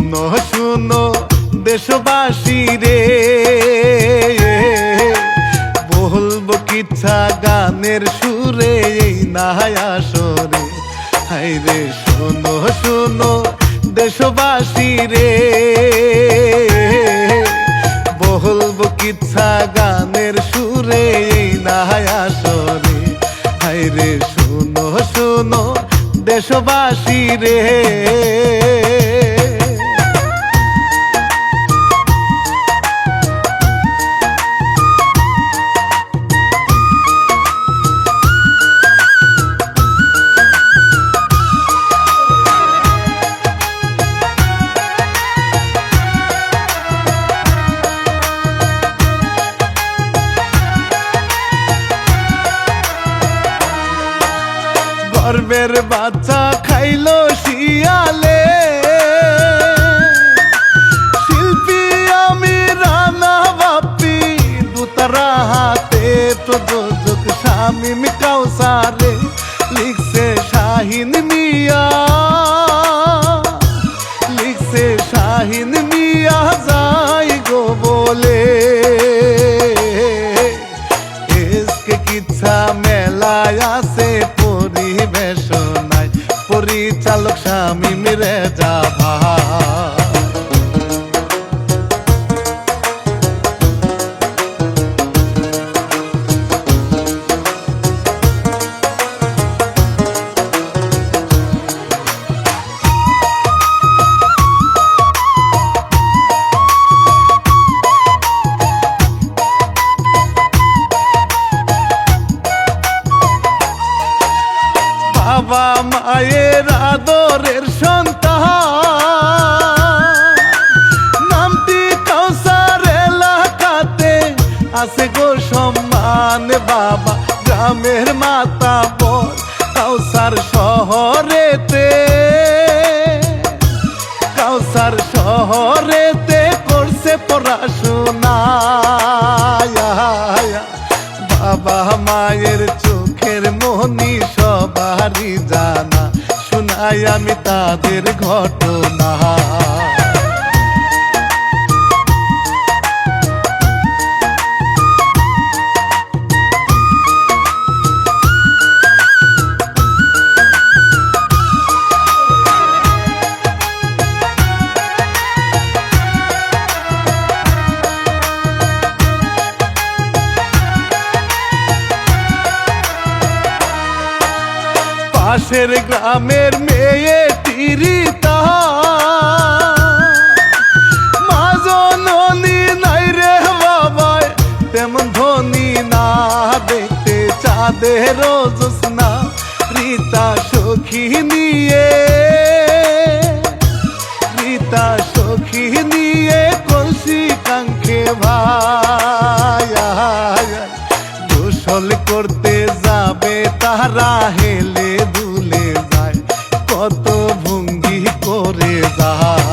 শুনো শুনো দেশবাসী রে, বলবো কিচ্ছা গানের সুরে এই নাই আসরে। হাই রে শুনো শুনো দেশবাসী রে, বলবো কিচ্ছা গানের সুরে এই নাই আসরে। হাই রে শুনো শুনো দেশবাসী রে। গর্বের বাচ্চা খাইলো শিয়ালে, শিল্পী আমি রানা বাপ্পি দুতারা হাতে প্রযোজক শামীম কাউসারে, লিখছে শাহিন মিয়া, লিখছে শাহিন মিয়া যাই গো বলে। এসকে কিচ্ছা মেলায় আছে পরিবেশনায়, পরিচালক শামীম রেজা ভাই। বাবা মায়ের আদরের সন্তান, নামটি কাউসার এলাকাতে আছে গো সম্মান। বাবা গ্রামের মাতা বল কাউসার শহরেতে, কাউসার শহরেতে করছে পড়াশোনা। বাবা মায়ের চোখের মনি সবারই জানা, শোনাই আমি তাদের ঘটনা। পাশের গ্রামের মেয়ে টিরিতা, মা জননী নাই রে বাবায় তেমন ধনী না, দেখতে চাঁদের জ্যোৎস্না রীতা সখী নিয়ে, রীতা সখী নিয়ে কলসি কাঙ্ক্ষে ভাই। গোসল করতে যাবে তারা হেলে দুলে যায়, কত ভঙ্গি করে যায়।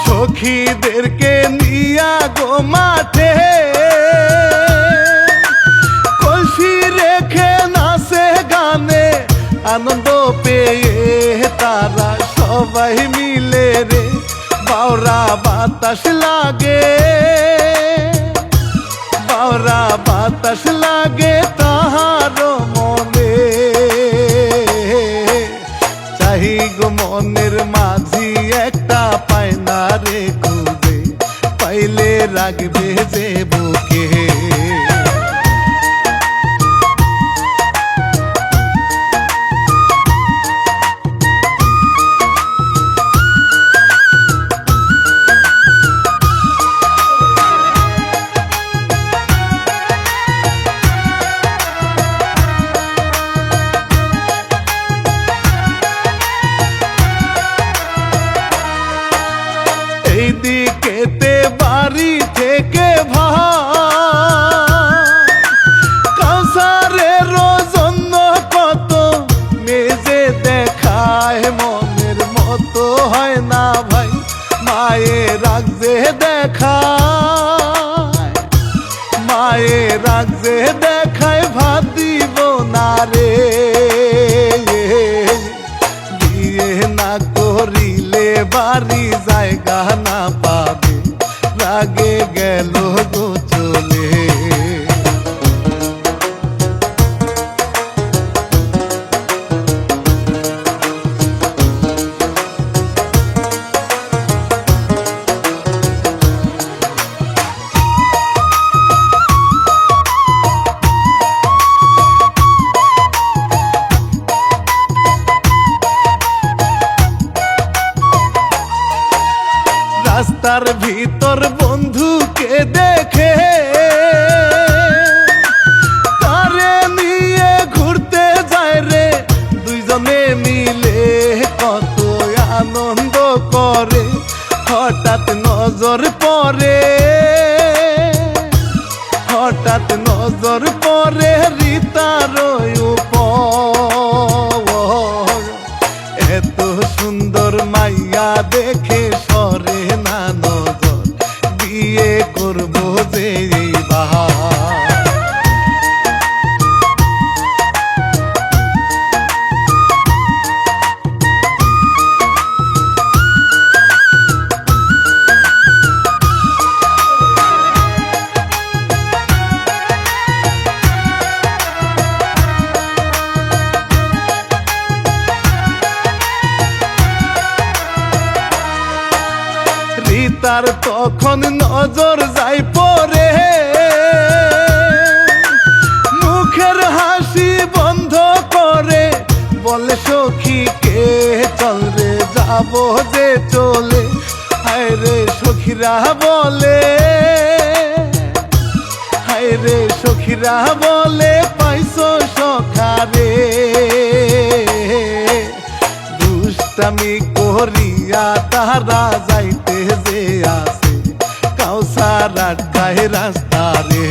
সখীদেরকে নিয়া গো মাঠে, কলসি রেখে নাচে গানে আনন্দ পেয়ে তারা সবাই মিলে রে। বাউরা বাতাস লাগে, বাউরা বাতাস লাগে তাহার মনে, চাহি গো মনের মাঝি একটা পায়না রে খুঁজে, পাইলে রাখবে যে বুকে। রাগ যে দেখায় ভাত দিব না রে, বিয়ে না করিলে বাড়ি জায়গা না পাবে, রাগে গেল গো চলে। রাস্তার ভিতর বন্ধুকে দেখে তারে নিয়ে ঘুরতে যায় রে, দুইজনে মিলে কত আনন্দ করে, হঠাৎ নজর পড়ে, হঠাৎ নজর পড়ে রিতার উপর, এত সুন্দর মাইয়া দেখে সরে না নজর, বিয়ে করবো যে এইবার। তার তখন নজর যাই পরে, মুখের হাসি বন্ধ করে, বলে সখীকে চল রে যাব যে চলে, হায় রে সখীরা বলে, হায় রে সখীরা বলে পাইছো সখারে, দুষ্টামি করিয়া তারা যাইতে যে আসে, কাউসার আটকায় রাস্তা রে।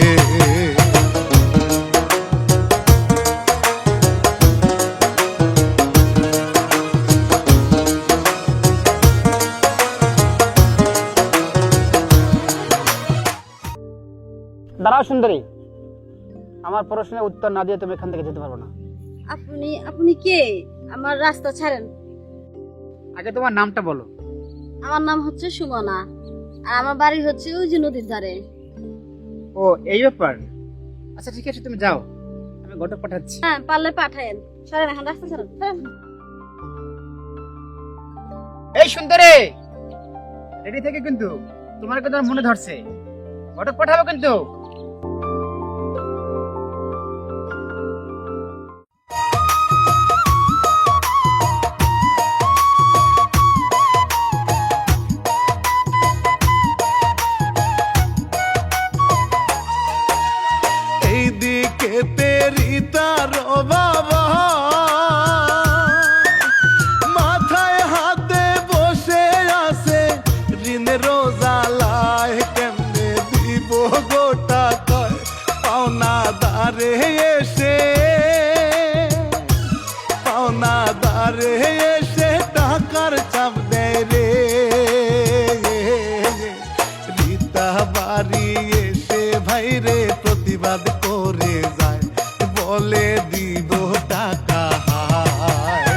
দাঁড়াও সুন্দরী, আমার প্রশ্নের উত্তর না দিয়ে তুমি এখান থেকে যেতে পারবো না। আপনি আপনি কে? আমার রাস্তা ছাড়েন। আগে তোমার নামটা বলো। আমার নাম হচ্ছে সুমনা, আর আমার বাড়ি হচ্ছে ওই যে নদীর ধারে। ও এই ব্যাপার, আচ্ছা ঠিক আছে তুমি যাও, আমি ঘটক পাঠাচ্ছি। হ্যাঁ পারলে পাঠায়েন, সরেন এখন রাস্তা ছাড়েন। এই সুন্দরী, রেডি থেকে কিন্তু, তোমার কথা মনে ধরছে, ঘটক পাঠাবো কিন্তু। এইদিকে তেরি তার বাবা মাথায় হাতে বসে আছে, ঋণের জ্বালায় কেমনে দিব গোটা কয়, পাওনা দারে এসে, পাওনা দারে এসে টাকার চাপ দেয় রে, রীতা বাড়ি এসে ভাই রে প্রতিবাদ করে যায়, বলে দিব টাকা হায়।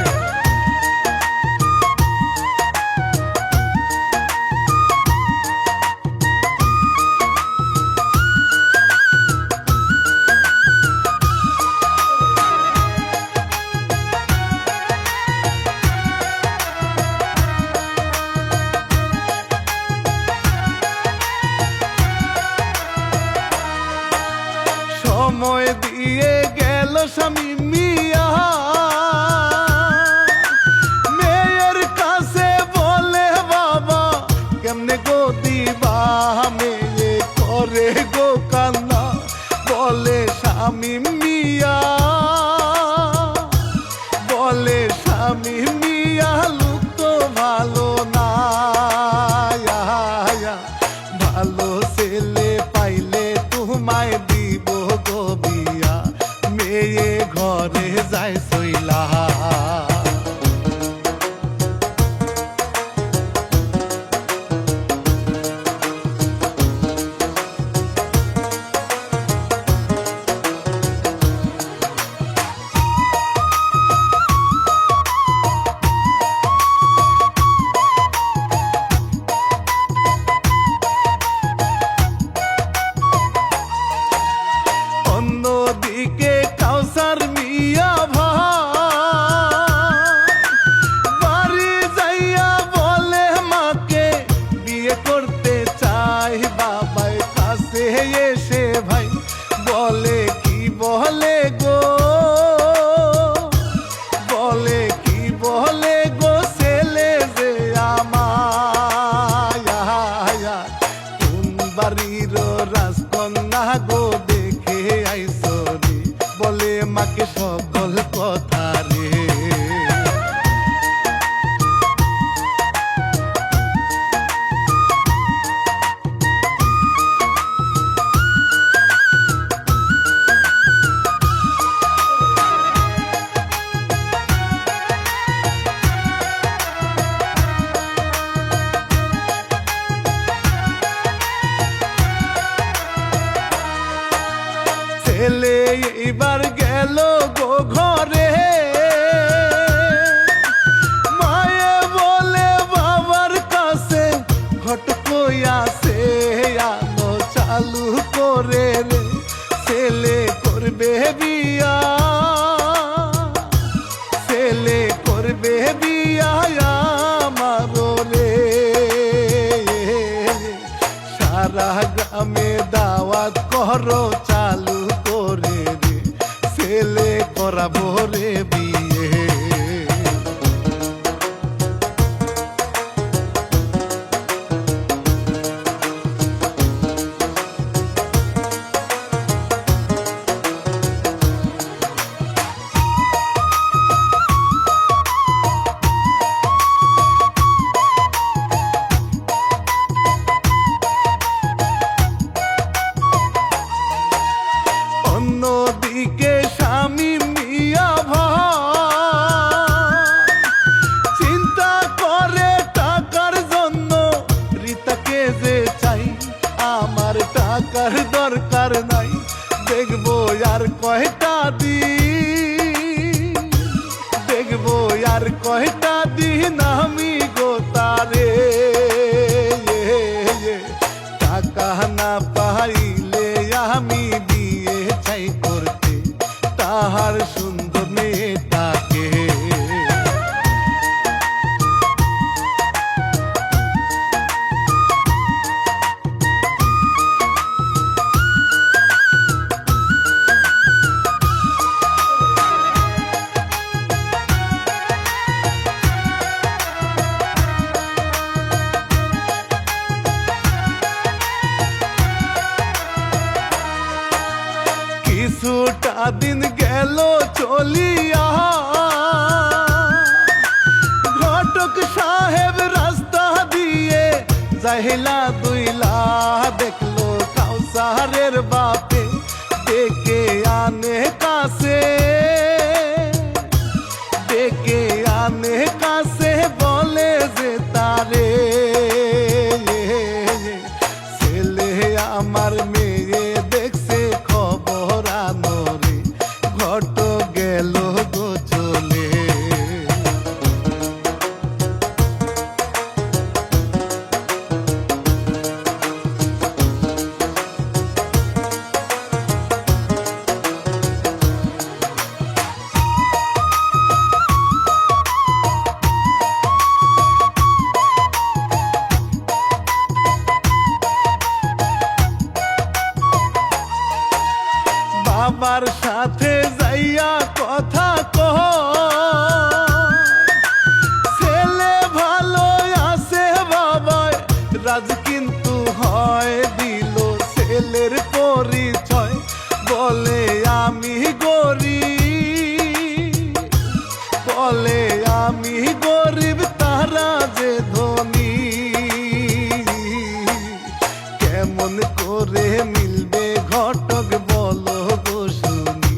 সময় দিয়ে গেল স্বামী মিয়া, মেয়ের কাছে বলে বাবা কেমনে গো দিবা, মেয়ে করে গো কান্না, বলে স্বামী মিয়া, বলে স্বামী মিয়া লোক তো ভালো না, ভালো ছেলে পাইলে তোমায় দিব গো বিয়া, মেয়ে ঘরে যায় সইলা। অন্যদিকে কাউসার মিয়া ভাই বাড়ি যাইয়া বলে মাকে বিয়ে করতে চাই, বাবার কাছে এসে ভাই বলে কি বলে গো, বলে কি বলে গো ছেলে যে আমার কোন বাড়ির রাজকন্যা গো দেখে আইসো রে, বলে মাকে সকল কথা রে। ছেলে এবার গেল গো ঘরে, মায়ে বলে বাবার কাছে ঘট কইয়াছে আলো চালু করে রে, ছেলে করবে বিয়া, ছেলে করবে বিয়া আমারো রে। সারা গ্রামে দাওয়াত করো চালু করে রে, ছেলে করাবো রে বিয়ে। অন্যদিকে স্বামী মিয়া ভাই চিন্তা করে টাকার জন্য, রিতাকে যে চাই আমার টাকার দরকার নাই, দেখবো আর কয়টা দিন, দেখবো আর কয়টা দিন আমি গো তারে, টাকা না পাইলে আমি বিয়ে চাই করতে তাহার সুন্দর মেয়েটাকে। কিছুটা দিন গেল চলিয়া, ঘটক সাহেব রাস্তা দিয়ে যাইলা দুইলা, দেখলো কাউসারের বাপে ডেকে আনে কাছে, ডেকে আনে কাছে বলে যে তারে, ছেলে আমার মেয়ে দেখছে খবর আনো রে, ঘট গেল গো চলে। বাবার সাথে যাইয়া কথা কহ, ছেলে ভালো আছে বাবায় রাজ কিন্তু হয় দিল ছেলের পরিচয়, বলে আমি গরিব, বলে আমি গরিব তারা যে ধনী, কেমন করে মিলবে ঘটক বলো গো শুনি,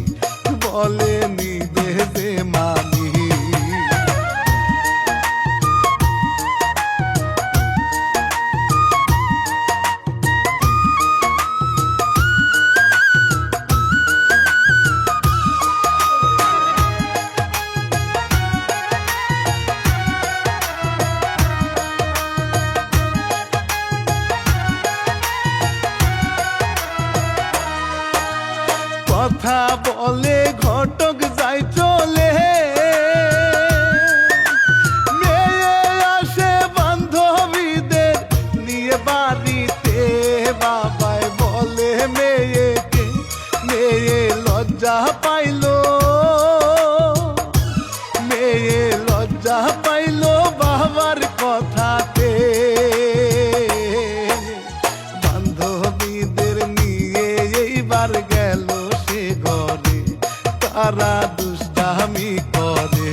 বলে নিবে যে মানি। কথা বলে ঘটক যাই চলে, মেয়ে আসে বান্ধবীদের নিয়ে বাড়িতে, বাবাই বলে মেয়েকে, মেয়ে লজ্জা পাইলো, মেয়ে লজ্জা পাইলো বাবার কথাতে, বান্ধবীদের নিয়ে এইবার গেল সে ঘরে, তারা দুষ্টামি করে।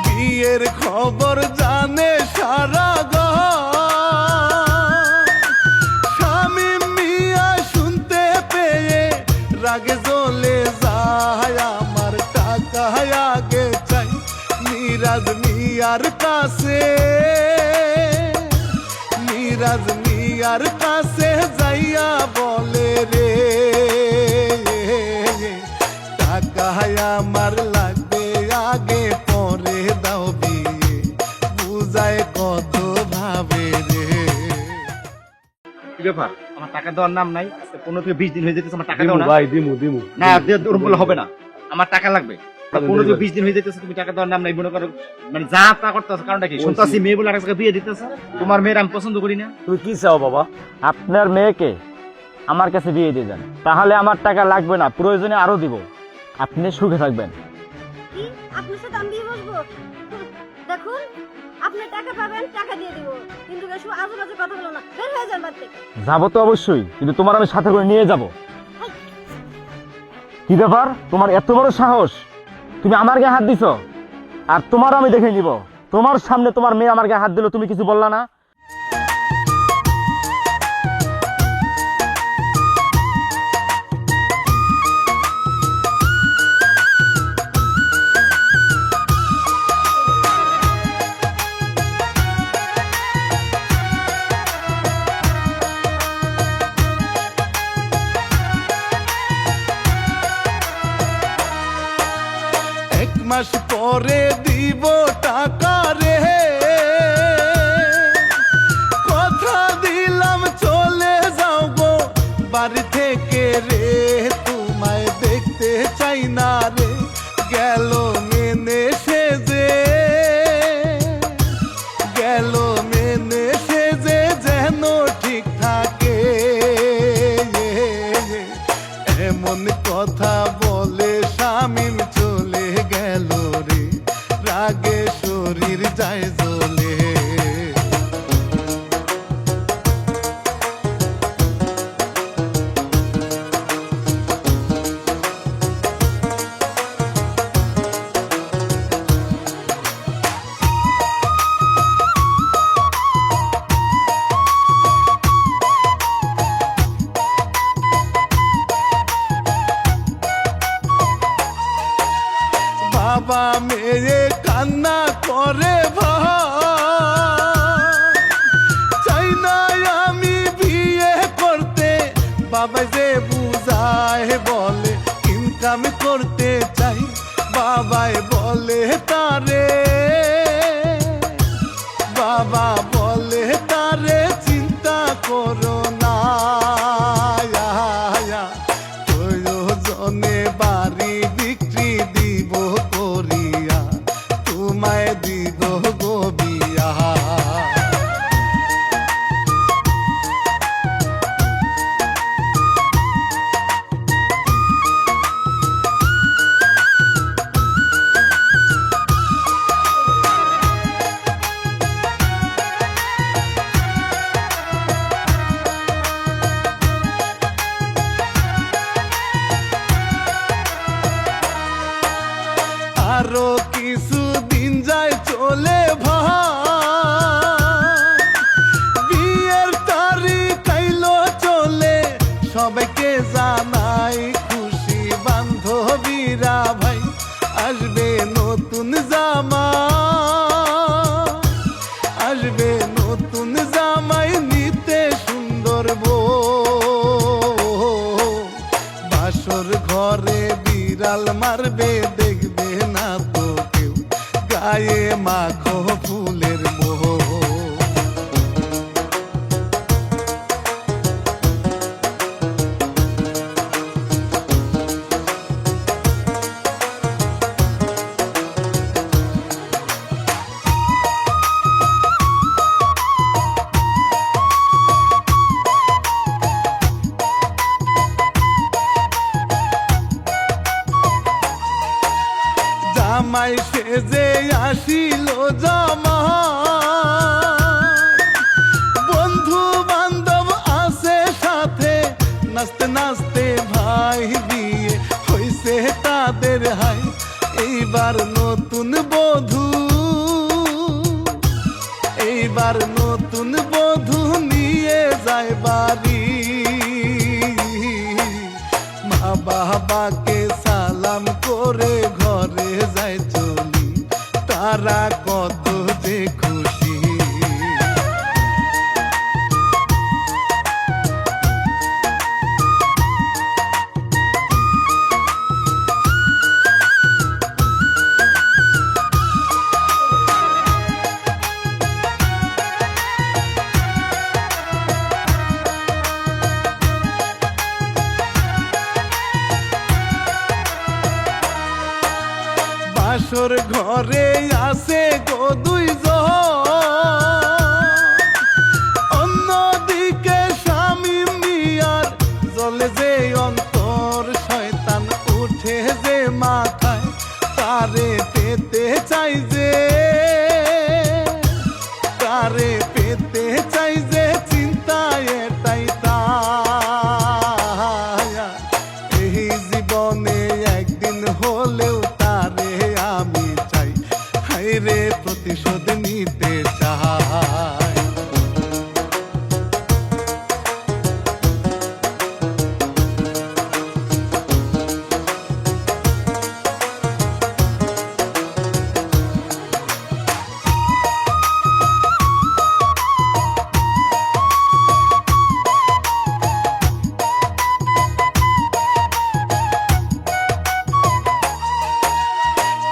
বিয়ের খবর জানে সারা গাঁও, স্বামী মিয়া শুনতে পেয়ে রাগে জ্বলে যায়, আমার টাকা আগে চাই মিরাজ মিয়ার কাছে, মিরাজ মিয়ার কাছে যাইয়া বলে রে, টাকা আমার লাগবে আগে পরে দাও বিয়ে, বুঝায় কত ভাবে রে। কি ব্যাপার, আমার টাকা দেওয়ার নাম নাই? 15 থেকে 20 দিন হয়ে যেতেছে, আমার টাকা দাও না। ভাই দিমু না ওরকম বলে হবে না, আমার টাকা লাগবে। 15 থেকে 20 দিন হয়ে যেতেছে, তুমি টাকা দেওয়ার নাম নাই, মনে করো মানে যা তা করতেছো। কারণটা কি? শুনতেছি মেয়ে বলে আরেক জায়গায় বিয়ে দিতেছে, তোমার মেয়ের আমি পছন্দ করি না। তুমি কি চাও বাবা? আপনার মেয়েকে আমার কাছে বিয়ে দিয়ে দেন, তাহলে আমার টাকা লাগবে না, প্রয়োজনে আরো দিব, আপনি সুখে থাকবেন। কি আপনার সাথে আমি বিয়ে বসবো? দেখুন আপনি টাকা পাবেন, টাকা দিয়ে দিব, কিন্তু বেশি আজেবাজে কথা বলো না, বের হয়ে যান বাড়ি থেকে। যাবো তো অবশ্যই, কিন্তু তোমার আমি সাথে করে নিয়ে যাব। কি ব্যাপার, তোমার এত বড় সাহস, তুমি আমার গায়ে হাত দিছো? আর তোমার আমি দেখে নিব, তোমার সামনে তোমার মেয়ে আমার গায়ে হাত দিল, তুমি কিছু বললা না? এক মাস পরে দিব টাকা রে, কথা দিলাম চলে যাও গো বাড়ি থেকে রে, তোমায় দেখতে চাই না রে, গেল মেনে সেজে, গেল মেনে সেজে যেন ঠিক থাকে, এমন কথা বলে শামিম চলে গেল রে, রাগে শরীর যায় জ্বলে। বাবা মেয়ে কান্না করে ভাই, চাই না আমি বিয়ে করতে, বাবা যে বুঝায় বলে ইনকাম করতে চাই, বাবাই বলে তারে, বাবা বলে তারে চিন্তা করো না, প্রয়োজনে বাড়ি বিক্রি দিব করিয়া, তোমায় দিব গো বিয়া। আরো কিছু দিন যায় চলে ভাই, বিয়ের তারিখ আইলো চলে, সবাইকে জানাই খুশি বান্ধবীরা ভাই, আসবে নতুন জামা। গায়ে মাখো ফুলের মোহ। জামাই সেজে আসিল জামাই, বন্ধু বান্ধব আছে সাথে, নাচতে নাচতে ভাই বিয়ে হইছে তাদের হাই। এইবার নতুন বধূ, এইবার নতুন বধূ নিয়ে যায় বাড়ি। মা বাবাকে সালাম করে ঘরে যায় চলি, তারা কত যে খুশি। বাসর ঘরে আছে গো দুইজন, অন্যদিকে স্বামী মিয়ার জলে যে অন্তর, শয়তান উঠে যে মাথায়, তারে পেতে চাই যে, তারে পেতে চাই যে, চিন্তায় এটাই তাই। এই জীবনে একদিন হলেও তারে আমি চাই, হায়রে প্রতিশোধ নিতে চাই।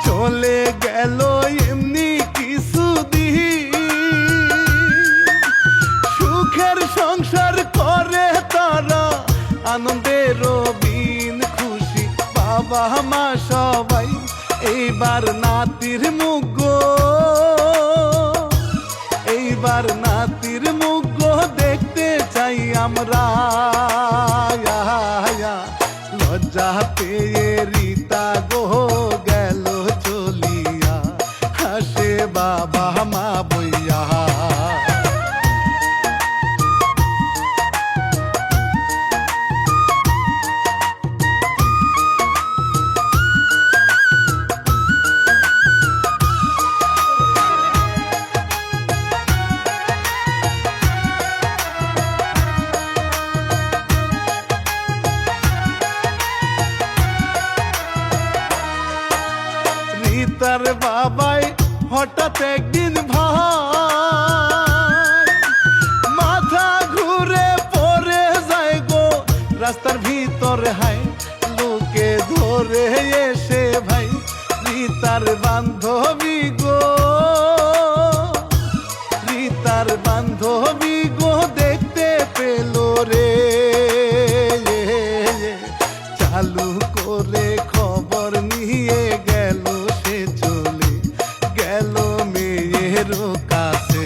চলে গেল এমনি কিছুদিন, সুখের সংসার করে তারা, আনন্দের বিন খুশি বাবা মা সবাই। এইবার নাতির মুখ গো, এইবার নাতির মুখ গো দেখতে চাই আমরা। লজ্জা পেয়ে রীতা গো গেল চলিয়া, হাসে বাবা মা বইয়া। রীতার বাবাই হঠাৎ একদিন ভাই, মাথা ঘুরে পড়ে যায় গো রাস্তার ভিতর, হাই লোকে ধরে এসে ভাই রীতার বান্ধবী গো, রীতার বান্ধবী গো দেখতে পেল রে। চালু করে খবর নিয়ে গেল সে চলে গেল মেয়ের কাছে।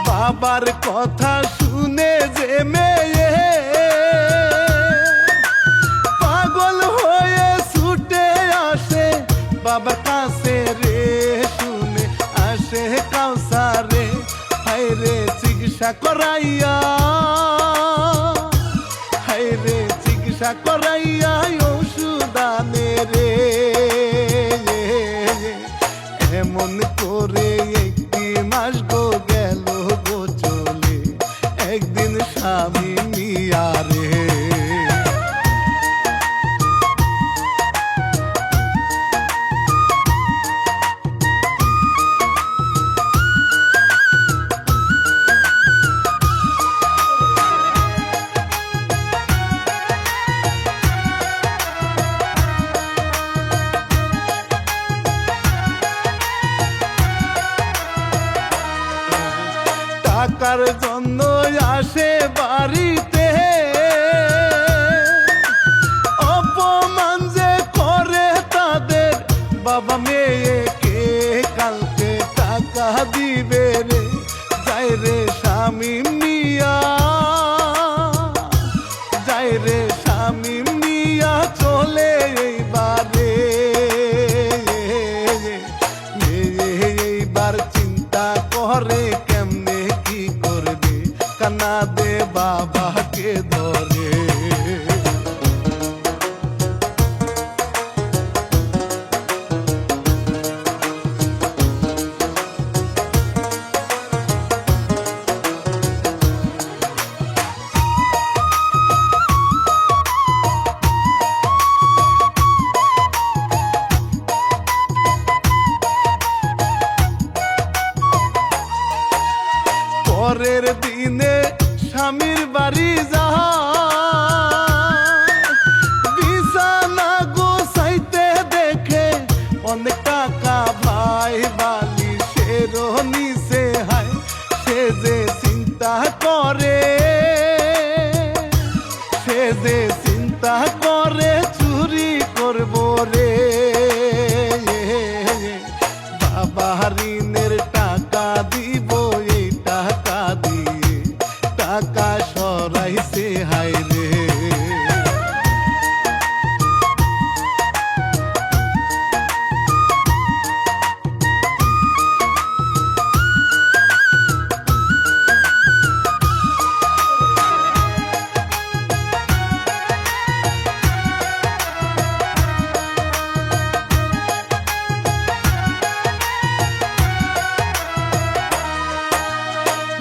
বাবার কথা শুনে যে মেয়ে পাগল হয়ে ছুটে আসে বাবার কাছে রে, শুনে আসে কাউসারে, হায়রে চিকিৎসা করাইয়া, হায়রে চিকিৎসা করাইয়া ওষুধ আনে রে। এমন করে একটি মাস গো গেল গো চলে, স্বামী মিয়া রে। টাকার জন্য আসে বাড়িতে, অপমান যে করে তাদের বাবা মেয়েকে, কালকে টাকা দিবে রে, যাই রে স্বামী মিয়া, যাই রে স্বামী মিয়া চলে এইবারে। এইবার চিন্তা করে কেমনে কি করবে, কানা দে বাবাকে ধরে। পরের দিনে স্বামীর বাড়ি যায়, বিছানা গোছাইতে দেখে অনেক টাকা ভাই বালিশেরও নিচে হায়, সে যে চিন্তা করে, সে যে চিন্তা করে চুরি করব রে। বাবা ঋণের টাকা দিব, এই টাকা দিয়ে টাকা সরাইছে হায় রে।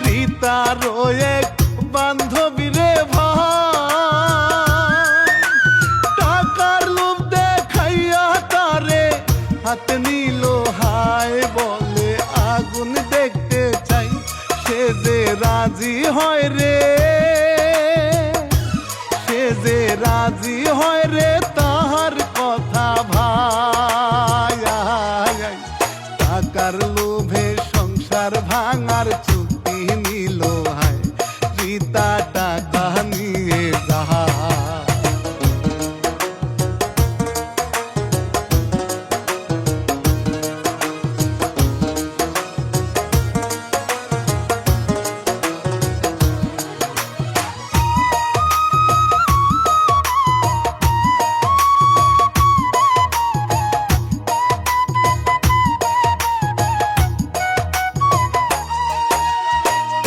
রীতারও এক বান্ধবী রে ভাই, টাকার লোভ দেখাইয়া তারে হাতে নিল হায়, বলে আগুন দেখতে চাই, সে যে রাজি হয় রে, সে যে রাজি হয় রে, তাহার কথা ভাই। টাকার লোভে সংসার ভাঙার চুক্তি নিল হায়, রীতা টাকা নিয়ে যাহা।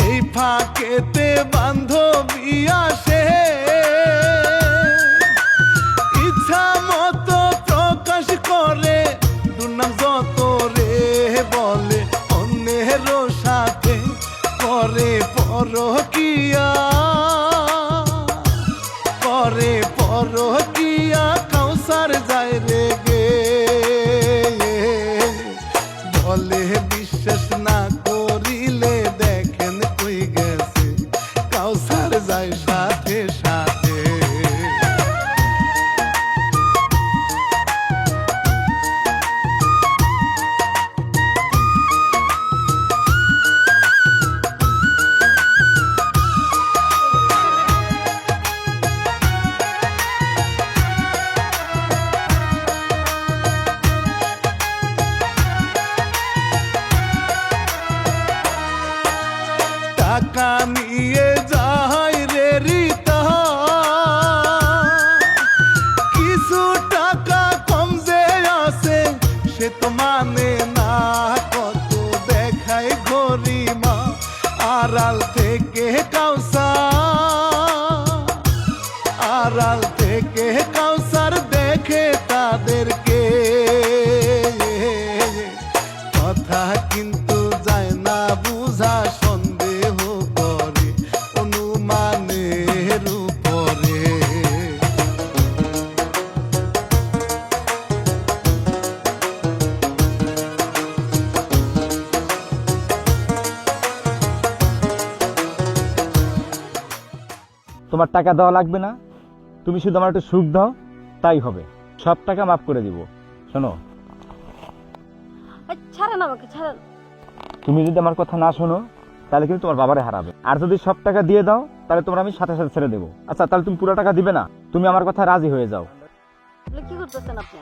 এই ফাঁকেতে বান্ধবী আসে, ইচ্ছা মতো প্রকাশ করে দুর্নাম যত রে, বলে অন্যের সাথে করে পরকিয়া, করে পরকিয়া, কাউসার যায় রে গে, বলে বিশ্বাস না করিলে দেখেন কই গেছে, কাউসার যায় সাথে সাথে। তোমার টাকা দেওয়া লাগবে না, তুমি শুধু আমার একটু সুখ দাও, তাই হবে। সব টাকা মাফ করে দিব। শোনো, এই, ছাড়েন আমাকে, ছাড়েন। তুমি যদি আমার কথা না শোনো তাহলে কিন্তু তোমার বাবারে হারাবে। আর যদি সব টাকা দিয়ে দাও তাহলে তোমার আমি সাথে সাথে ছেড়ে দেবো। আচ্ছা, তাহলে তুমি পুরো টাকা দিবে না? তুমি আমার কথা রাজি হয়ে যাও। তাহলে কি করতেছেন আপনি?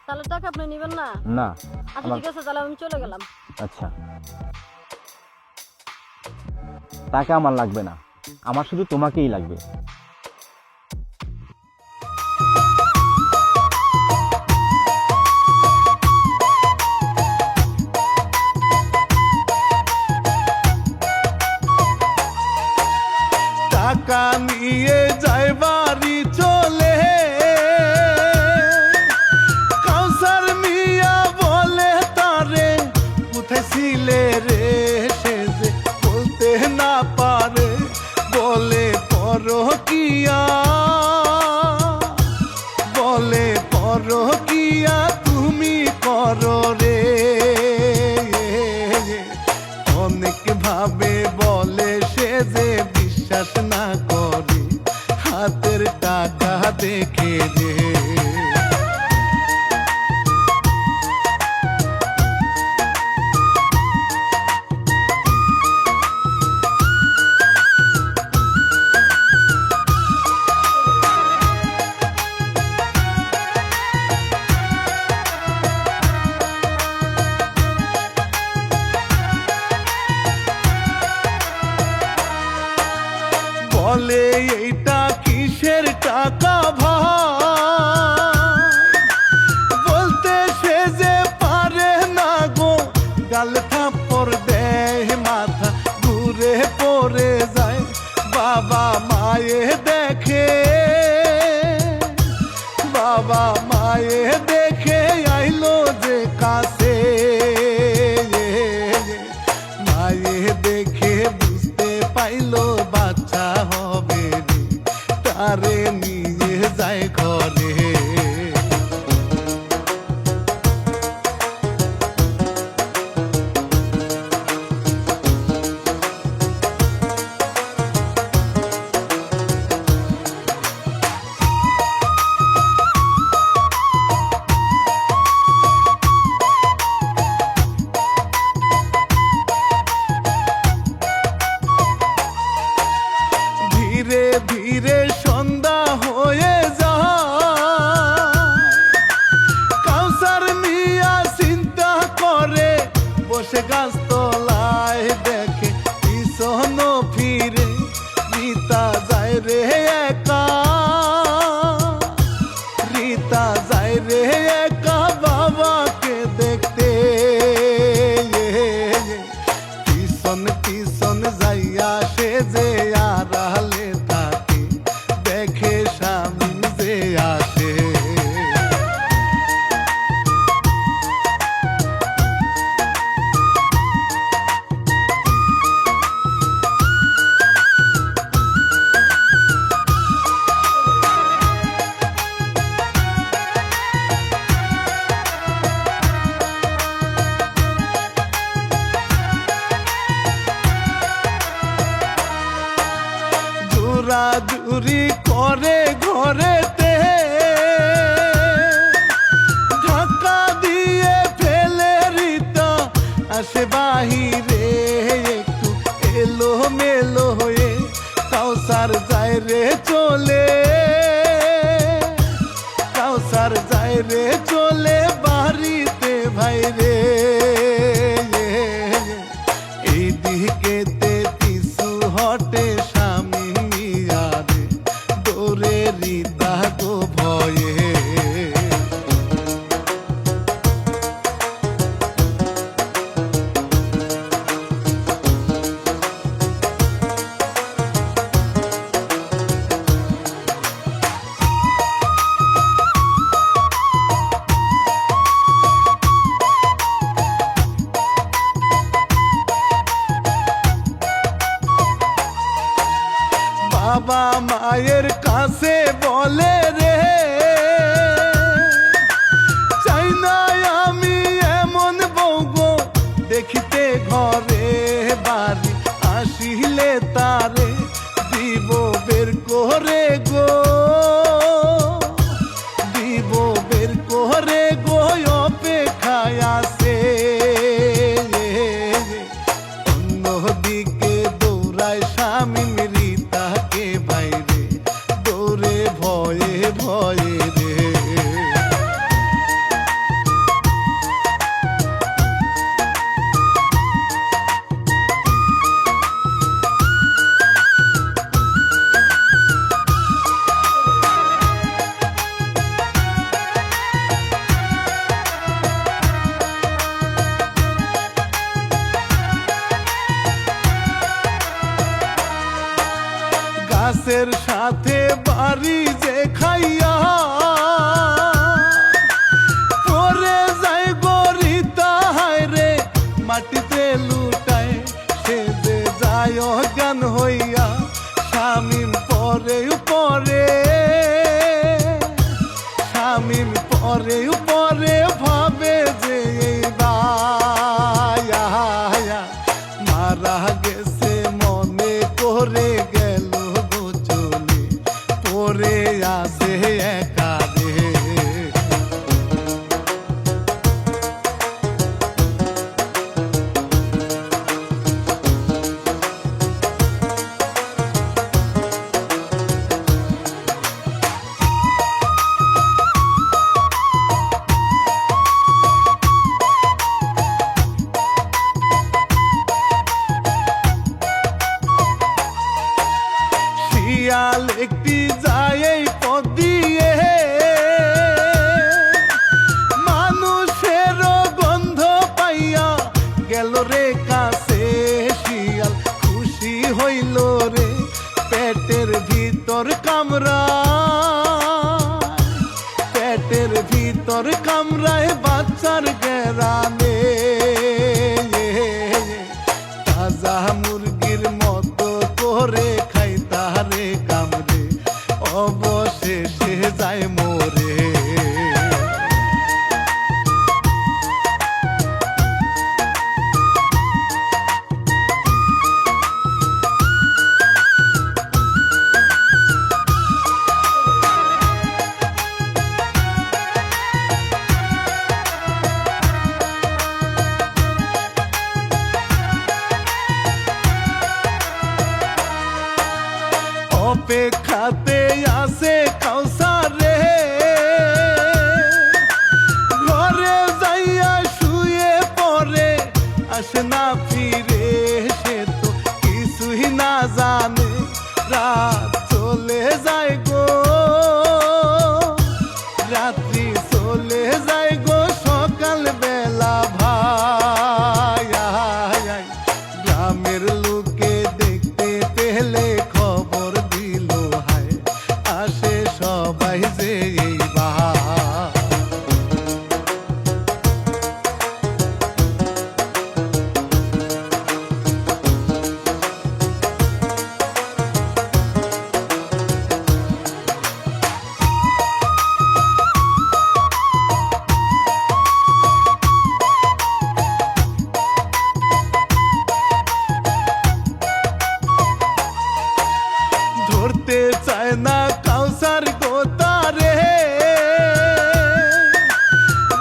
তাহলে টাকা আপনি নেবেন না? না। আচ্ছা ঠিক আছে, তাহলে আমি চলে গেলাম। আচ্ছা, টাকা আমার লাগবে না, আমার শুধু তোমাকেই লাগবে। টাকা নিয়ে যায় বাড়ি চলে, কাউসার মিয়া বলে তারে কোথায় ছিলে রে, সে যে বলতে না পারে, বলে পরকিয়া, বলে পরকিয়া তুমি করো রে। অনেক ভাবে বলে সে যে বিশ্বাস না করে, হাতের টাকা দেখে রে। বলে এইটা কিসের টাকা ভাই, বলতে সে যে পারে না গো, গাল থাপ্পড় দেয়, মাথা ঘুরে পড়ে যায়। বাবা মায়ে দেখে, বাবা মায়ে দেখে আইলো যে কাছে, মায়ে দেখে বুঝতে পাইলো বাচ্চা হবে রে, তারে নিয়ে যায় ঘরে। ধীরে ধীরে সন্ধ্যা হয়ে যায়, কাউসার মিয়া চিন্তা করে বসে গাছ তলায়, দেখে পিছন ফিরে রীতা যায় রে একা, রীতা যায় রে একা বাবাকে দেখতে। পিছন পিছন যাইয়া সে যে আড়ালে থাকে, দেখে স্বামী যে আসে। জোরাজুরি করে ঘরেতে, ধাক্কা দিয়ে ফেলে রীতা আসে বাহিরে, একটু এলো মেলো হয়ে কাউসার যায় রে চলে, কাউসার যায় রে চলে বাড়িতে ভাই রে। এই দিকেতে পিছু হটে স্বামী মিয়া রে, দৌড়ে রীতা গো ভয়ে। বাবা মায়ের কাছে বলে রে, চাই না আমি এমন বউ গো, দেখিতে ঘরে বাড়ি আসিলে তারে দিব বের করে গো, দিব বের করে গো, অপেক্ষায় আছে। অন্যদিকে দৌড়ায় স্বামী রিতাকে বাইরে, দৌড়ে ভয়ে ভয়ে রে। গাছের সাথে বাড়ি যে খাইয়া পরে যায় গরিতা, হায় রে মাটিতে লুটায়, সে যে যায় অজ্ঞান হইয়া। স্বামীম পরে পরে, স্বামীম পরে পরে ভাবে যে মারা গেছে মনে করে গেল গো চলে, পরে আসে একা রে। শিয়াল একটি যায় এই পথ দিয়ে, মানুষের গন্ধ পাইয়া গেল রে কাছে। শিয়াল খুশি হইল রে, পেটের ভিতর কামড়া, পেটের ভিতর কামড়ায় বাচ্চার গেরানে। তাজা মুরগির মতো করে খাই তারে কামড়ে, অবশেষে যায় মোরে। অপেক্ষাতে আসে কাউসার রে, ঘরে যাইয়া শুয়ে পড়ে, আসে না ফিরে, সে তো কিছুই না জানে। রাত চলে যায় গো, রাত্রি চলে যায় গো, সকাল বেলা ভাই। গ্রামের লোকে দেখতে পেলে খবর দিল, হায় আসে সবাই যে এইবার। ধরতে চায় না কাউসার গোতারে,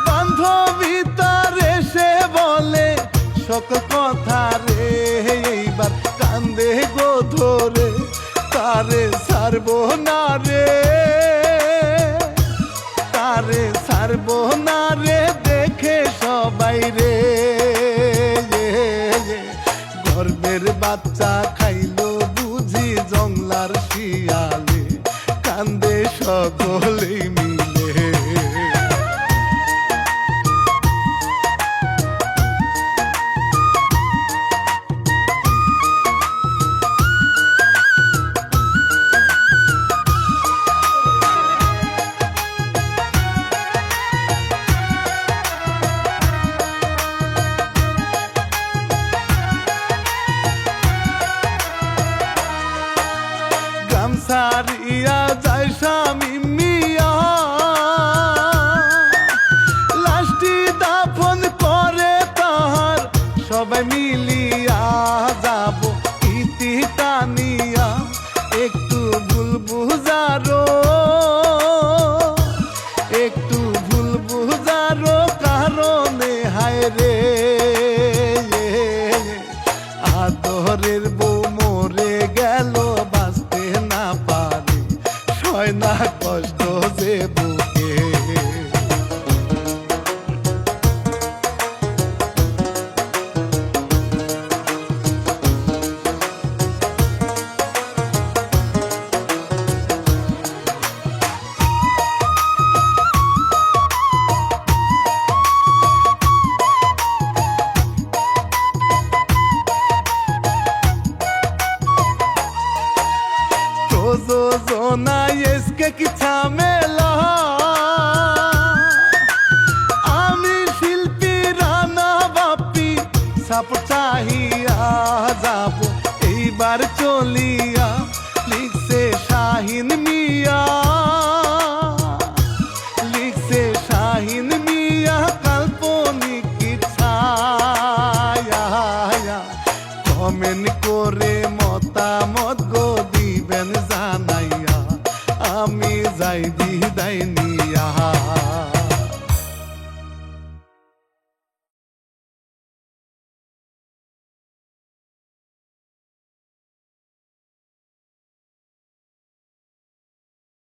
বান্ধবী তারে সে বলে সকল কথা রে। এইবার কান্দে গো ধরে, তারে ছাড়বো না রে, তারে ছাড়বো না রে, দেখে সবাই রে। গর্বের বাচ্চা খাইলো বুঝি জংলার শিয়ালে, কান্দে সকলেই মিলে। সারিয়া যায় স্বামী মিয়া, লাশটি দাফন করে তাহার সবাই মিলিয়া, যাব ইতি টানিয়া একটু ভুল বুঝারো, একটু ভুল বুঝারো কারণে হায় রে আদরের বউ মরে গেল, বাঁচতে না পারে সয় না কষ্ট যে বুকে। Zonayeske kitame